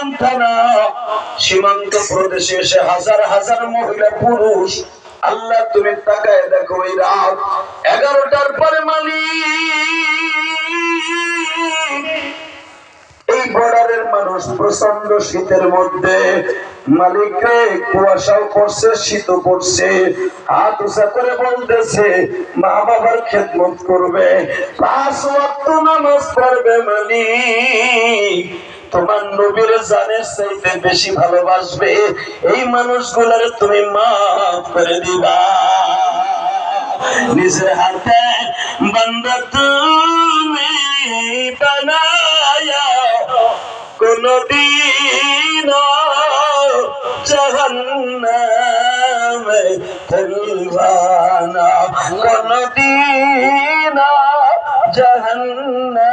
বাগেরহাট থানা সীমান্ত প্রদেশে এসে হাজার হাজার মহিলা পুরুষ, আল্লাহ তুমি তাকায় দেখো এই রাত 11টার পরে মালিক এই বর্ডারের মানুষ প্রচন্ড শীতের মধ্যে মালিককে কুয়াশাও পড়ছে, শীতও পড়ছে, হাত উঁচা করে বলতেছে মা বাবার খেদমত করবে, 5 ওয়াক্ত নামাজ পড়বে, মালিক তোমার নবীর জানের চাইতে বেশি ভালোবাসবে, এই মানুষগুলার তুমি মাফ করে দিবা। নিজের হাতে বান্দা তুমি বানায়া কোনদিন জাহান্নামে ফেলবা না, কোনদিন জাহান্নামে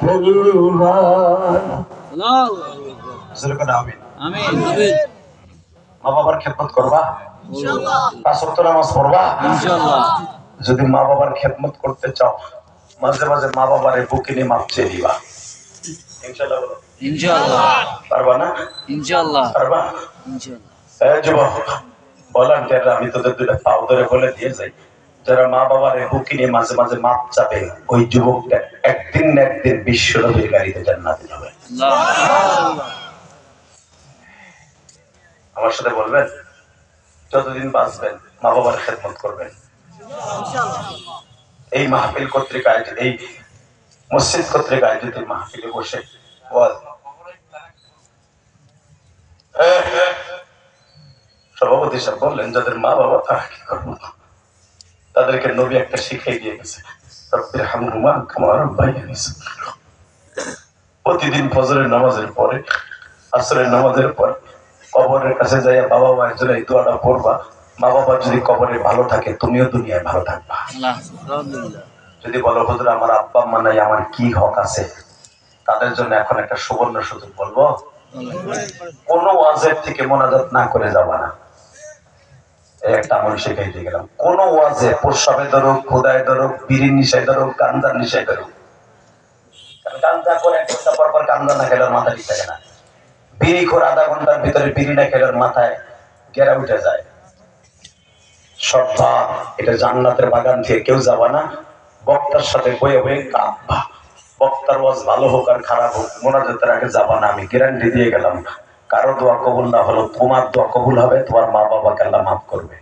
ফেলবা না। আমিন আমিন। মা বাবার খেদমত করবা ইনশাআল্লাহ, 5 ওয়াক্ত নামাজ পড়বা ইনশাআল্লাহ। যদি মা বাবার খেদমত করতে চাও মাঝে মাঝে মা বাবারে বুকে নিয়ে মাপ চেয়ে দিবা ইনশাআল্লাহ। বলো ইনশাআল্লাহ। পারবা না ইনশাআল্লাহ? পারবা ইনশাআল্লাহ। এই যুবক ভলান্টিয়াররা, আমি তোদের দুইটা পাও ধরে বলে দিয়ে যাই, যারা মা বাবারে বুকে নিয়ে মাঝে মাঝে মাপ চাবে ওই যুবকটা একদিন না একদিন বিশ্ব নবীর গাড়িতে জান্নাতে যাবে। আমার সাথে বলবেন যতদিন বাঁচবেন মা বাবার খেদমত করবেন। এই মাহফিল কর্তৃক আয়োজিত, এই মসজিদ কর্তৃক আয়োজিত মাহফিলে বসে সভাপতি সাহেব বললেন যাদের মা বাবা তারা কি করবো, তাদেরকে নবী একটা শিখিয়ে দিয়ে গেছে, প্রতিদিন ফজরের নামাজের পরে আসরের নামাজের পর কবরের কাছে যাইয়া বাবা মায়ের জন্য এই দোয়াটা পড়বা, মা বাবা যদি কবরে ভালো থাকে তুমিও দুনিয়ায় ভালো থাকবা। যদি বলো হুজুর আমার আব্বা আম্মা নাই, আমার কি হক আছে, তাদের জন্য এখন একটা সুবর্ণ সুযোগ বলবো, কোন ওয়াজের থেকে মোনাজাত না করে যাবা না। একটা আমল শিখাইতে গেলাম, কোন ওয়াজে প্রস্রাবে ধরুক, খোদায় ধরুক, বিড়ির নিশায় ধরুক, গান্ধার নিশায় ধরুক, গান্ধা করে 1 ঘন্টা পর পর গান্ধা না খেলে মাথা ঠিক থাকে না, বিড়ি করে 1/2 ঘন্টার ভিতরে বিড়ি না খেলে মাথায় গেরা উঠে যায়। সব এটা জান্নাতের বাগান থেকে কেউ যাবা না, বক্তার সাথে বয়ে বয়ে কাঁদবা, বক্তার ওয়াজ ভালো হোক আর খারাপ হোক মোনাজাতের আগে যাবা না, আমি গ্যারান্টি দিয়ে গেলাম। কারো দোয়া কবুল না হলো তোমার দোয়া কবুল হবে, তোমার মা বাবাকে আল্লাহ মাফ করবে।